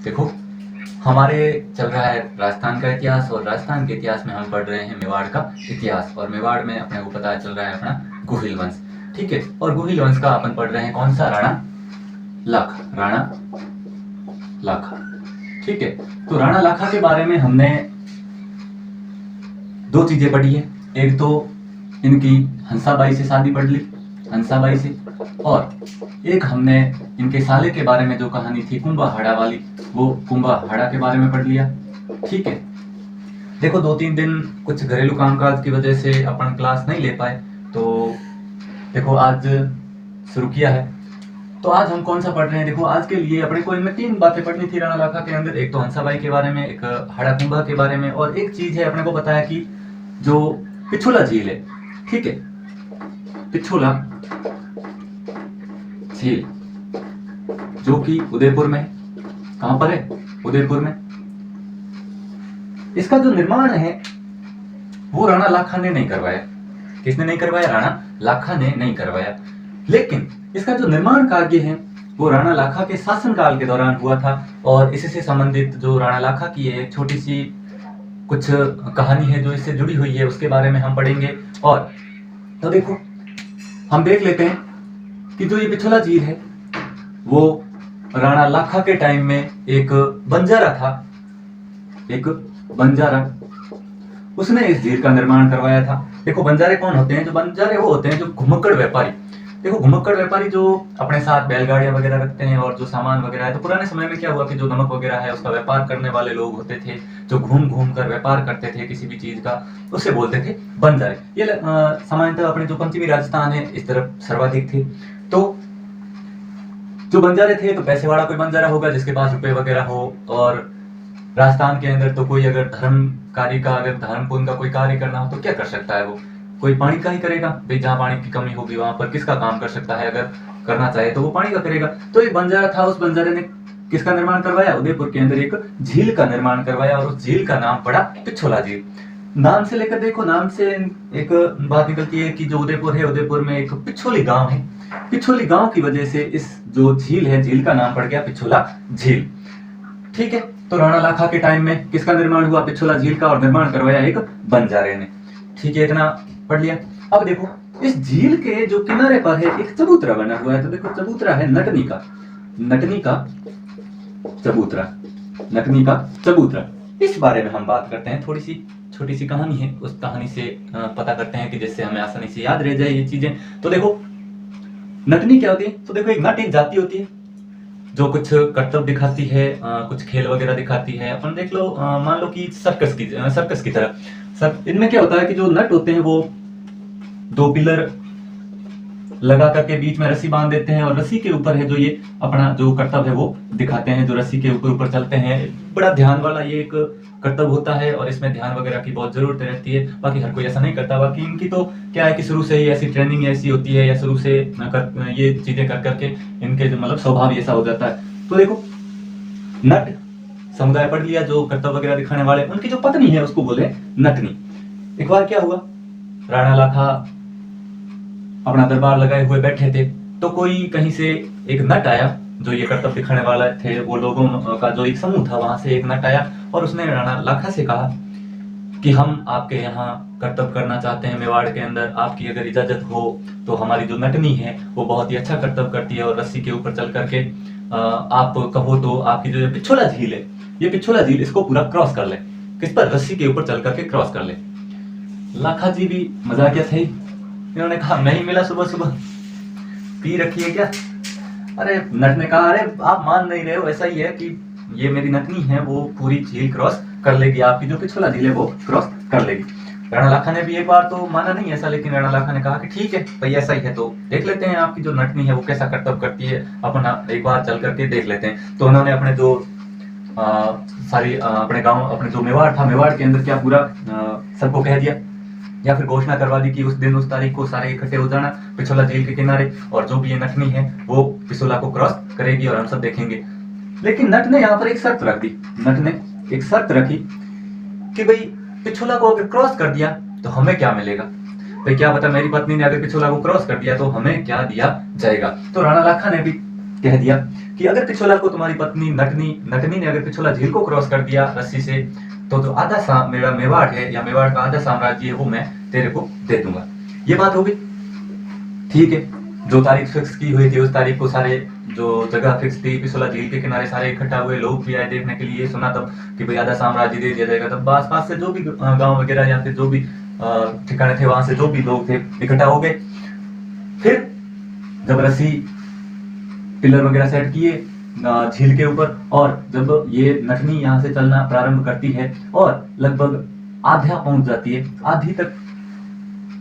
देखो, हमारे चल रहा है राजस्थान का इतिहास, और राजस्थान के इतिहास में हम पढ़ रहे हैं मेवाड़ का इतिहास। और मेवाड़ में अपने को पता चल रहा है अपना गुहिल वंश, ठीक है। और गुहिल वंश का अपन पढ़ रहे हैं कौन सा, राणा लाखा, राणा लाखा, ठीक है। तो राणा लाखा के बारे में हमने दो चीजें पढ़ी है। एक तो इनकी हंसाबाई से शादी पढ़ ली, हंसाबाई से, और एक हमने इनके साले के बारे में जो कहानी थी कुंभाहाड़ा वाली, वो कुंभाहाड़ा के बारे में पढ़ लिया, ठीक है। देखो, 2-3 दिन कुछ घरेलू कामकाज की वजह से अपन क्लास नहीं ले पाए, तो देखो आज शुरू किया है। तो आज हम कौन सा पढ़ रहे हैं, देखो आज के लिए अपने को इनमें 3 बातें पढ़नी थी राणा लाखा के अंदर। एक तो हंसाबाई के बारे में, एक हाड़ा कुंभा के बारे में, और एक चीज है अपने को बताया कि जो पिछोला झील है, ठीक है, पिछोला झील जो कि उदयपुर में, कहां पर है, उदयपुर में। इसका जो निर्माण है वो राणा लाखा ने नहीं करवाया। किसने नहीं करवाया, राणा लाखा ने नहीं करवाया। लेकिन इसका जो निर्माण कार्य है वो राणा लाखा के शासनकाल के दौरान हुआ था। और इससे संबंधित जो राणा लाखा की एक छोटी सी कुछ कहानी है जो इससे जुड़ी हुई है, उसके बारे में हम पढ़ेंगे। और तो देखो, हम देख लेते हैं कि जो ये पिछोला झील है वो राणा लाखा के टाइम में एक बंजारा था, एक बंजारा, उसने इस झील का निर्माण करवाया था। देखो, बंजारे कौन होते हैं, जो बंजारे वो होते हैं जो घुमक्कड़ व्यापारी। देखो, घुमक्कड़ व्यापारी जो अपने साथ बैलगाड़ियां वगैरह रखते हैं और जो सामान वगैरह है। तो पुराने समय में क्या हुआ कि जो नमक वगैरह है उसका व्यापार करने वाले लोग होते थे, जो घूम घूम कर व्यापार करते थे किसी भी चीज का, उसे बोलते थे बंजारे। ये सामान्यतः अपने जो पंचमी राजस्थान है इस तरफ सर्वाधिक थे। तो जो बंजारे थे, तो पैसे वाला कोई बंजारा होगा जिसके पास रुपए वगैरह हो। और राजस्थान के अंदर तो कोई अगर धर्म कार्य का, अगर धर्म पुण्य का कोई कार्य करना हो तो क्या कर सकता है वो, कोई पानी का ही करेगा भाई। जहाँ पानी की कमी होगी वहां पर किसका काम कर सकता है, अगर करना चाहे तो वो पानी का करेगा। तो एक बंजारा था, उस बंजारे ने किसका निर्माण करवाया, उदयपुर के अंदर एक झील का निर्माण करवाया। और उस झील का नाम पड़ा पिछोला झील। नाम से लेकर देखो, नाम से एक बात निकलती है कि जो उदयपुर है, उदयपुर में एक पिछोली गांव है। पिछोली गांव की वजह से इस जो झील है, झील का नाम पड़ गया पिछोला झील, ठीक है। तो राणा लाखा के टाइम में किसका निर्माण हुआ, पिछोला झील का, और निर्माण करवाया एक बंजारे ने, ठीक है। इतना पढ़ लिया। अब देखो, इस झील के जो किनारे पर है एक चबूतरा बना हुआ है। तो देखो, चबूतरा है नटनी का, नटनी का चबूतरा, नटनी का चबूतरा। इस बारे में हम बात करते हैं। थोड़ी सी छोटी सी कहानी है, उस कहानी से पता करते हैं कि जिससे हमें आसानी से याद रह जाए ये चीजें। तो देखो, नटनी क्या होती है, तो देखो, एक नट एक जाति होती है जो कुछ करतब दिखाती है, कुछ खेल वगैरह दिखाती है। अपन देख लो, मान लो कि सर्कस की तरह। इनमें क्या होता है कि जो नट होते हैं वो 2 पिलर लगा करके बीच में रस्सी बांध देते हैं, और रस्सी के ऊपर है जो ये अपना जो करतब है वो दिखाते हैं, जो रस्सी के ऊपर ऊपर चलते हैं। बड़ा ध्यान वाला ये एक करतब होता है, और इसमें ध्यान वगैरह की बहुत जरूरत रहती है। बाकी हर कोई ऐसा नहीं करता। बाकी इनकी तो क्या है कि शुरू से ही ऐसी ट्रेनिंग ऐसी होती है, या शुरू से ये चीजें कर करके इनके जो मतलब स्वभाव ऐसा हो जाता है। तो देखो, नट समुदाय पढ़ लिया, जो करतब वगैरह दिखाने वाले, उनकी जो पत्नी है उसको बोले नटनी। एक बार क्या हुआ, राणा लाखा अपना दरबार लगाए हुए बैठे थे, तो कोई कहीं से एक नट आया, जो ये करतब दिखाने वाला थे वो लोगों का जो एक समूह था, वहां से एक नट आया और उसने राणा लाखा से कहा कि हम आपके यहाँ करतब करना चाहते हैं मेवाड़ के अंदर, आपकी अगर इजाजत हो तो। हमारी जो नटनी है वो बहुत ही अच्छा करतब करती है, और रस्सी के ऊपर चल करके आप कहो तो आपकी जो पिछोला झील है, ये पिछोला झील, इसको पूरा क्रॉस कर ले। किस पर, रस्सी के ऊपर चल करके क्रॉस कर ले। लाखा जी भी मजाकिया थे, इन्होंने कहा नहीं मिला, सुबह सुबह पी रखी है क्या। अरे नट ने कहा, अरे आप मान नहीं रहे हो, ऐसा ही है कि ये मेरी नटनी है, वो पूरी झील क्रॉस कर लेगी, आपकी जो पिछोला झील है वो क्रॉस कर लेगी। राणा लाखा ने भी एक बार तो माना नहीं ऐसा, लेकिन राणा लाखा ने कहा कि ठीक है भाई, ऐसा ही है तो देख लेते हैं आपकी जो नटनी है वो कैसा करतब करती है, अपना एक बार चल करके देख लेते हैं। तो उन्होंने अपने जो सारी अपने गांव, अपने जो मेवाड़ था, मेवाड़ के अंदर क्या पूरा सबको कह दिया, या फिर घोषणा करवा दी कि उस दिन उस तारीख को सारे इकट्ठे हो जाना पिछोला झील के किनारे, और जो भी ये नटनी है वो पिछोला को क्रॉस करेगी और हम सब देखेंगे। लेकिन नट ने यहाँ पर एक शर्त रख दी, नट ने एक शर्त रखी कि भाई पिछोला को अगर क्रॉस कर दिया तो हमें क्या मिलेगा, भाई क्या पता मेरी पत्नी ने अगर पिछोला को क्रॉस कर दिया तो हमें क्या दिया जाएगा। तो राणा लाखा ने भी कह दिया कि अगर पिछोला को तुम्हारी पत्नी नटनी ने अगर पिछोला झील को क्रॉस कर दिया रस्सी से, तो जो आधा मेरा मेवाड़ है या मेवाड़ का आधा साम्राज्य है वो मैं तेरे को दे दूंगा। ये बात हो गई, ठीक है। जो तारीख फिक्स की हुई थी उस तारीख को सारे जो जगह फिक्स थी, पिछोला झील के किनारे सारे इकट्ठा हुए, लोग भी आए देखने के लिए। सुना तब कि भाई आधा साम्राज्य दे दिया जाएगा। तब आस पास से जो भी गांव वगैरह या फिर जो भी ठिकाने थे वहां से जो भी लोग थे इकट्ठा हो गए। फिर जब रस्सी पिलर वगैरह सेट किए झील के ऊपर, और जब ये नटनी यहाँ से चलना प्रारंभ करती है और लगभग आधा पहुंच जाती है, आधी तक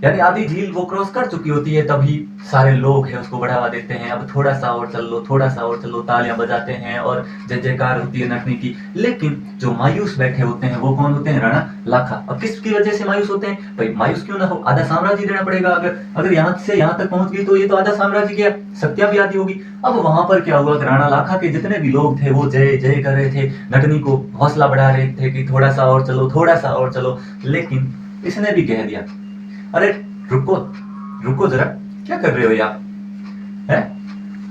यानी आधी झील वो क्रॉस कर चुकी होती है, तभी सारे लोग हैं उसको बढ़ावा देते हैं, अब थोड़ा सा और चल लो, थोड़ा सा और चलो, तालियां बजाते हैं और जय जयकार होती है नटनी की। लेकिन जो मायूस बैठे होते हैं वो कौन होते हैं? राणा लाखा। अब किसकी वजह से मायूस होते हैं? भाई मायूस क्यों ना हो, आधा साम्राज्य देना पड़ेगा। अगर यहाँ से यहाँ तक पहुंच गई तो ये तो आधा साम्राज्य गया, सत्या भी आधी होगी। अब वहां पर क्या हुआ कि राणा लाखा के जितने भी लोग थे वो जय जय कर रहे थे, नटनी को हौसला बढ़ा रहे थे कि थोड़ा सा और चलो, थोड़ा सा और चलो। लेकिन इसने भी कह दिया, अरे रुको जरा, क्या कर रहे हो यार? है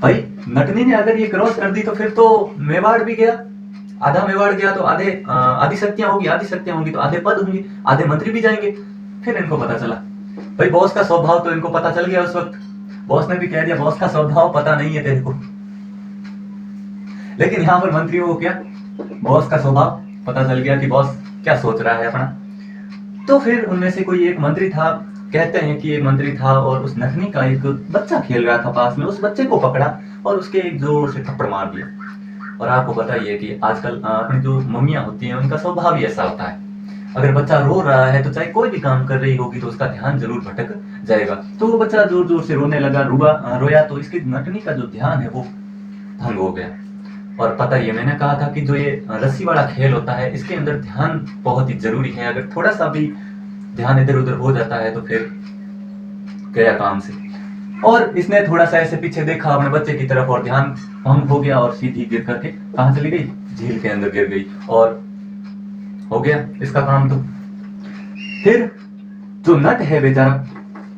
भाई, नटनी ने अगर ये क्रॉस कर दी तो फिर तो मेवाड़ भी गया, आधा मेवाड़ गया, तो आधी शक्तियां होगी तो आधे पद होंगे, आधे मंत्री भी जाएंगे। फिर इनको पता चला, भाई बॉस का स्वभाव तो इनको पता चल गया उस वक्त। बॉस ने भी कह दिया बॉस का स्वभाव पता नहीं है तेरे को। लेकिन यहाँ पर मंत्रियों को क्या, बॉस का स्वभाव पता चल गया कि बॉस क्या सोच रहा है अपना। तो फिर उनमें से कोई एक मंत्री था, कहते हैं कि एक मंत्री था और उस नटनी का एक बच्चा खेल रहा था पास में, उस बच्चे को पकड़ा और उसके एक जोर से थप्पड़ मार दिया। और आपको पता ही है कि आजकल अपनी जो मम्मियां होती हैं उनका स्वभाव ही ऐसा होता है, अगर बच्चा रो रहा है तो चाहे कोई भी काम कर रही होगी तो उसका ध्यान जरूर भटक जाएगा। तो वो बच्चा जोर जोर से रोने लगा, रोया, तो इसकी नटनी का जो ध्यान है वो भंग हो गया। और पता ही है, मैंने कहा था कि जो ये रस्सी वाला खेल होता है इसके अंदर ध्यान बहुत ही जरूरी है। अगर थोड़ा सा भी ध्यान इधर उधर हो जाता है तो फिर गया काम से। और इसने थोड़ा सा ऐसे पीछे देखा अपने बच्चे की तरफ और ध्यान भंग हो गया और सीधी गिर करके कहां चली गई? झील के अंदर गिर गई और हो गया इसका काम। तो फिर जो नट है बेचारा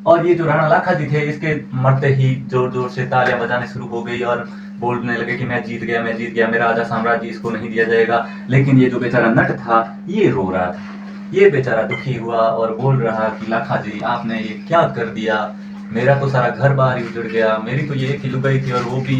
और ये जो राणा लाखा जी थे, इसके मरते ही जोर जोर से तालियां बजाने शुरू हो गई और बोलने लगे कि मैं जीत गया, मेरा आधा साम्राज्य इसको नहीं दिया जाएगा। लेकिन ये जो बेचारा नट था ये रो रहा था, ये बेचारा दुखी हुआ और बोल रहा कि लाखा जी आपने ये क्या कर दिया, मेरा तो सारा घर बार ही उजड़ गया, मेरी तो ये एक ही लुगाई थी और वो भी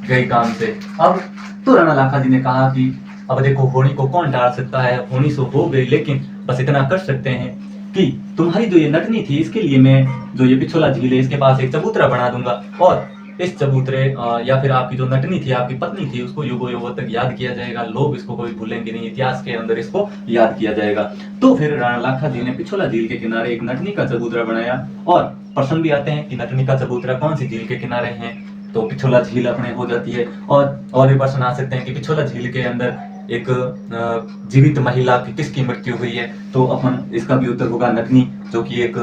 गई काम से। अब तो राणा लाखा जी ने कहा कि अब देखो होनी को कौन टाल सकता है, होनी सो हो गई, लेकिन बस इतना कर सकते हैं कि तुम्हारी जो ये नटनी थी इसके लिए मैं जो ये पिछोला झील है इसके पास एक चबूतरा बना दूंगा और इस चबूतरे या फिर आपकी जो नटनी थी, आपकी पत्नी थी, उसको युगों युगों तक याद किया जाएगा, लोग इसको कभी भूलेंगे नहीं, इतिहास के अंदर इसको याद किया जाएगा। तो फिर राणा लाखा जी ने पिछोला झील के किनारे एक नटनी का चबूतरा बनाया। और प्रश्न भी आते हैं कि नटनी का चबूतरा कौन सी झील के किनारे है, तो पिछोला झील अपने हो जाती है। और भी प्रश्न आ सकते हैं कि पिछोला झील के अंदर एक जीवित महिला की किसकी मृत्यु हुई है, तो अपन इसका भी उत्तर होगा नटनी, जो कि एक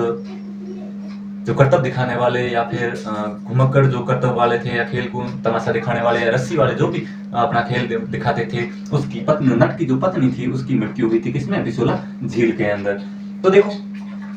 जो कर्तव्य दिखाने वाले या फिर घुमक्कड़ जो कर्तव्य वाले थे या खेल को तमाशा दिखाने वाले या रस्सी वाले जो भी अपना खेल दिखाते थे, उसकी पत्नी, नट की जो पत्नी थी उसकी मृत्यु हुई थी किसमें? पिछोला झील के अंदर। तो देखो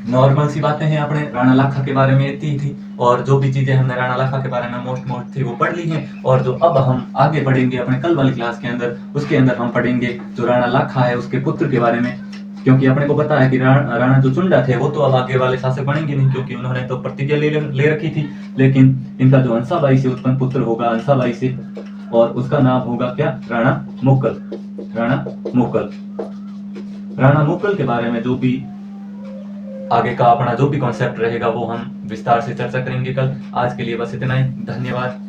नॉर्मल सी बातें हैं अपने राणा लाखा के बारे में इतनी ही थी, और जो भी चीजें हमने राणा लाखा के बारे में मोस्ट थी वो पढ़ ली हैं। और जो अब हम आगे पढ़ेंगे अपने कल वाली क्लास के अंदर, उसके अंदर हम पढ़ेंगे जो राणा लाखा है उसके पुत्र के बारे में, क्योंकि अपने को पता है कि राणा जो चुंडा थे वो तो अब आगे वाले शासक बनेंगे नहीं, क्योंकि उन्होंने तो प्रतिज्ञा ले रखी थी। लेकिन इनका जो अंसाबाई से उत्पन्न पुत्र होगा, अंसाबाई से, और उसका नाम होगा क्या? राणा मुक्कल। राणा मुक्कल के बारे में जो भी आगे का अपना जो भी कॉन्सेप्ट रहेगा वो हम विस्तार से चर्चा करेंगे कल। आज के लिए बस इतना ही, धन्यवाद।